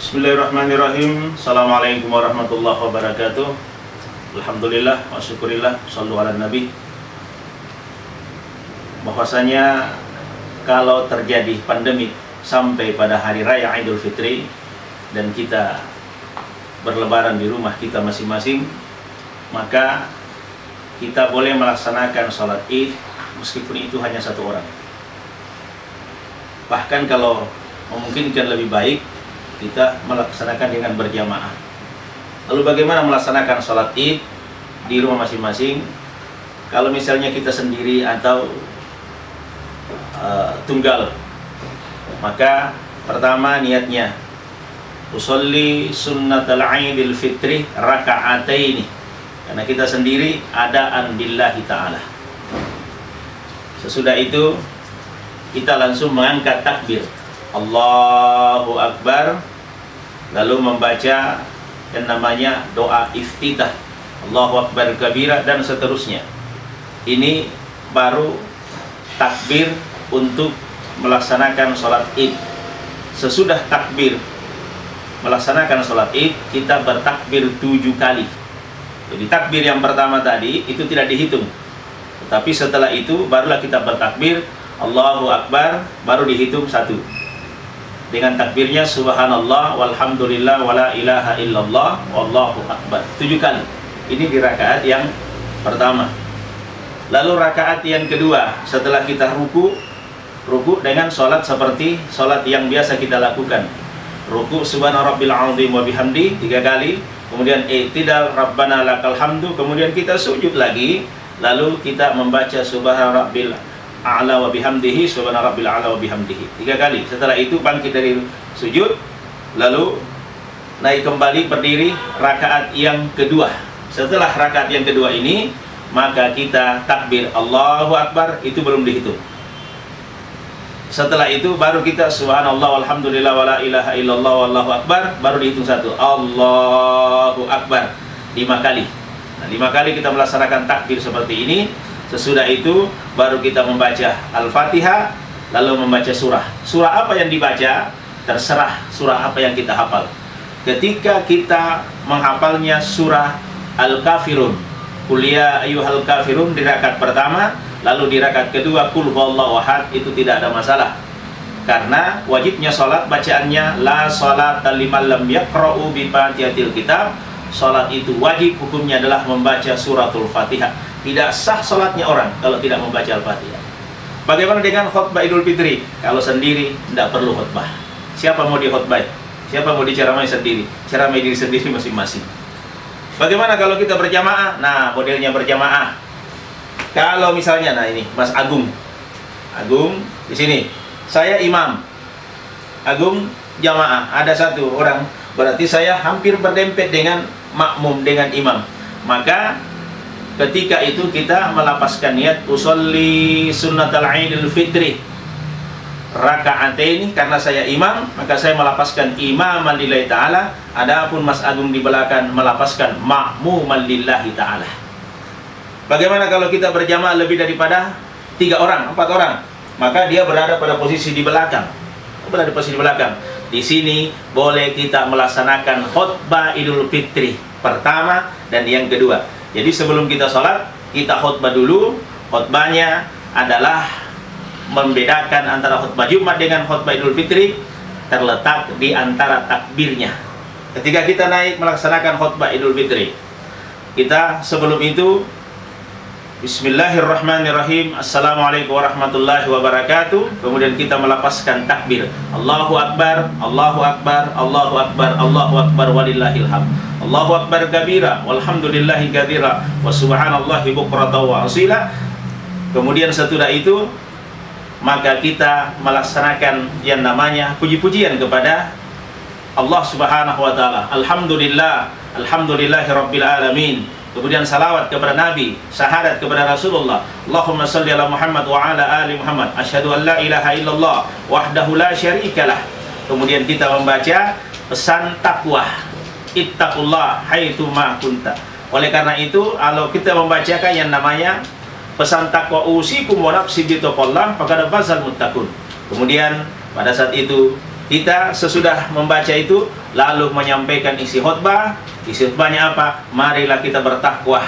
Bismillahirrahmanirrahim. Assalamualaikum warahmatullahi wabarakatuh. Alhamdulillah wa syukurillah. Shallu ala nabi. Bahwasanya kalau terjadi pandemi sampai pada hari raya Idul Fitri dan kita berlebaran di rumah kita masing-masing, maka kita boleh melaksanakan sholat id meskipun itu hanya satu orang. Bahkan kalau memungkinkan lebih baik, kita melaksanakan dengan berjamaah. Lalu bagaimana melaksanakan sholat id di rumah masing-masing? Kalau misalnya kita sendiri atau tunggal, maka pertama niatnya usolli sunnatal idil fitri raka'ataini, karena kita sendiri adaan billahi ta'ala. Sesudah itu kita langsung mengangkat takbir Allahu Akbar, lalu membaca yang namanya doa iftitah, Allahu Akbar kabira, dan seterusnya. Ini baru takbir untuk melaksanakan sholat id. Sesudah takbir melaksanakan sholat id, kita bertakbir 7 kali. Jadi takbir yang pertama tadi itu tidak dihitung, tetapi setelah itu barulah kita bertakbir Allahu Akbar, baru dihitung 1 dengan takbirnya subhanallah walhamdulillah wala ilaha illallah wallahu akbar 7 kali. Ini di rakaat yang pertama. Lalu rakaat yang kedua, setelah kita ruku dengan sholat seperti sholat yang biasa kita lakukan. Ruku subhana rabbil azim wa bihamdi 3 kali, kemudian i'tidal rabbana lakal hamdu, kemudian kita sujud lagi, lalu kita membaca subhana rabbil a'la wa bihamdihi, subhana rabbil a'la wa bihamdihi 3 kali. Setelah itu bangkit dari sujud, lalu naik kembali berdiri rakaat yang kedua. Setelah rakaat yang kedua ini, maka kita takbir Allahu Akbar, itu belum dihitung. Setelah itu baru kita subhanallah walhamdulillah wala ilaha illallah wallahu akbar, baru dihitung 1 Allahu Akbar 5 kali. Nah, 5 kali kita melaksanakan takbir seperti ini. Sesudah itu baru kita membaca Al-Fatihah, lalu membaca surah. Surah apa yang dibaca terserah, surah apa yang kita hafal. Ketika kita menghafalnya surah Al-Kafirun, Qul ya ayyuhal kafirun di rakaat pertama, lalu di rakaat kedua Qul huwallahu ahad, itu tidak ada masalah. Karena wajibnya sholat bacaannya la sholata liman lam yaqra'u bi fatihatil kitab. Sholat itu wajib, hukumnya adalah membaca suratul Fatihah. Tidak sah sholatnya orang kalau tidak membaca Al-Fatihah. Bagaimana dengan khutbah Idul Fitri? Kalau sendiri tidak perlu khutbah. Siapa mau dikhutbah? Siapa mau diceramai sendiri? Ceramai diri sendiri masing-masing. Bagaimana kalau kita berjamaah? Nah, modelnya berjamaah. Kalau misalnya, nah ini Mas Agung di sini, saya imam, Agung jamaah, ada 1 orang, berarti saya hampir berdempet dengan makmum, dengan imam. Maka ketika itu kita melapaskan niat usolli sunnatal idil fitri raka'ataini, karena saya imam maka saya melapaskan imaman lillahi ta'ala. Adapun Mas Agung di belakang melapaskan ma'muman lillahi ta'ala. Bagaimana kalau kita berjamaah lebih daripada 3 orang, 4 orang? Maka dia berada pada posisi di belakang. Di sini boleh kita melaksanakan khutbah Idul Fitri pertama dan yang kedua. Jadi sebelum kita sholat, kita khutbah dulu. Khutbahnya adalah membedakan antara khutbah Jumat dengan khutbah Idul Fitri, terletak di antara takbirnya. Ketika kita naik melaksanakan khutbah Idul Fitri, kita sebelum itu Bismillahirrahmanirrahim, Assalamualaikum warahmatullahi wabarakatuh. Kemudian kita melapaskan takbir Allahu Akbar, Allahu Akbar, Allahu Akbar, Allahu Akbar walillahil hamd. Allahu Akbar kabira, walhamdulillahi katsira, wa subhanallahi bukratan wa asila. Kemudian setelah itu maka kita melaksanakan yang namanya puji-pujian kepada Allah Subhanahu wa taala. Alhamdulillah, alhamdulillahi rabbil alamin. Kemudian salawat kepada Nabi, syahadat kepada Rasulullah. Allahumma salli ala Muhammad wa ala ali Muhammad. Asyhadu an la ilaha illallah wahdahu la syarikalah. Kemudian kita membaca pesan takwa. Ittaqullah haitsu ma kunta. Oleh karena itu, kalau kita membacakan yang namanya pesan takwa usikum wa nafsi bitaqullah faqad fazal muttaqun. Kemudian pada saat itu kita sesudah membaca itu lalu menyampaikan isi khutbah. Isi khutbahnya apa? Marilah kita bertakwa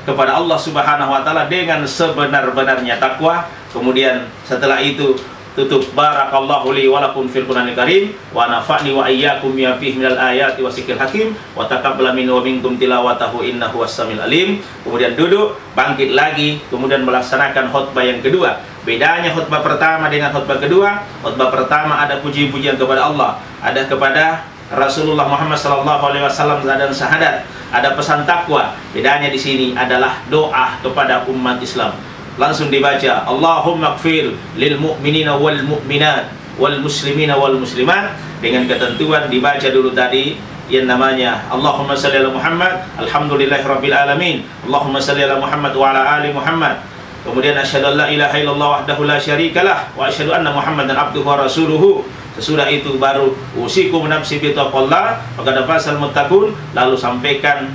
kepada Allah Subhanahu wa taala dengan sebenar-benarnya takwa. Kemudian setelah itu tutup, barakallahu li wa lakum fil Qur'anil Karim wa nafa'ni wa iyyakum bima fihi minal ayati wasiqil hakim wa taqabbal minni wa minkum tilawatahu innahu was-samiul alim. Kemudian duduk, bangkit lagi, kemudian melaksanakan khutbah yang kedua. Bedanya khutbah pertama dengan khutbah kedua, khutbah pertama ada puji-pujian kepada Allah, ada kepada Rasulullah Muhammad sallallahu alaihi wasallam dan syahadat, ada pesan takwa. Bedanya di sini adalah doa kepada umat Islam. Langsung dibaca, Allahumma gfir lil mu'minina wal mu'minat wal muslimina wal muslimat, dengan ketentuan dibaca dulu tadi yang namanya Allahumma salli ala Muhammad, alhamdulillahi rabbil alamin, Allahumma salli ala Muhammad wa ala ali Muhammad. Kemudian asyhadu an la ilaha illallah wahdahu la syarikalah wa asyhadu anna Muhammadan abduhu wa rasuluhu. Sesudah itu baru usikum nafsi bi taqwallah wa qad fasal muttaqun, lalu sampaikan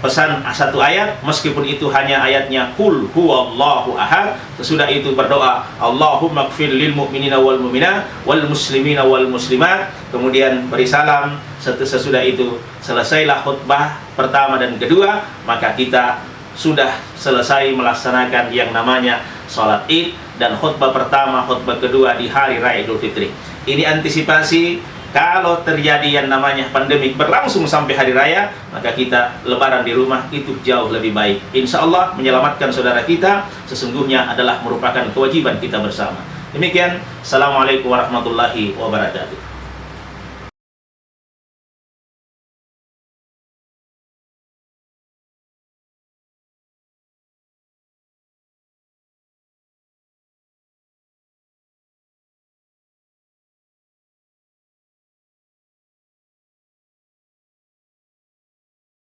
pesan satu ayat, meskipun itu hanya ayatnya qul huwallahu ahad. Sesudah itu berdoa, Allahumma gfir lil mu'minina wal mu'minat wal muslimina wal muslimat. Kemudian beri salam. Sesudah itu selesailah khutbah pertama dan kedua, maka kita sudah selesai melaksanakan yang namanya sholat Id dan khutbah pertama, khutbah kedua di hari raya Idul Fitri. Ini antisipasi kalau terjadi yang namanya pandemik berlangsung sampai hari raya, maka kita lebaran di rumah itu jauh lebih baik. Insya Allah menyelamatkan saudara kita sesungguhnya adalah merupakan kewajiban kita bersama. Demikian, Assalamualaikum warahmatullahi wabarakatuh.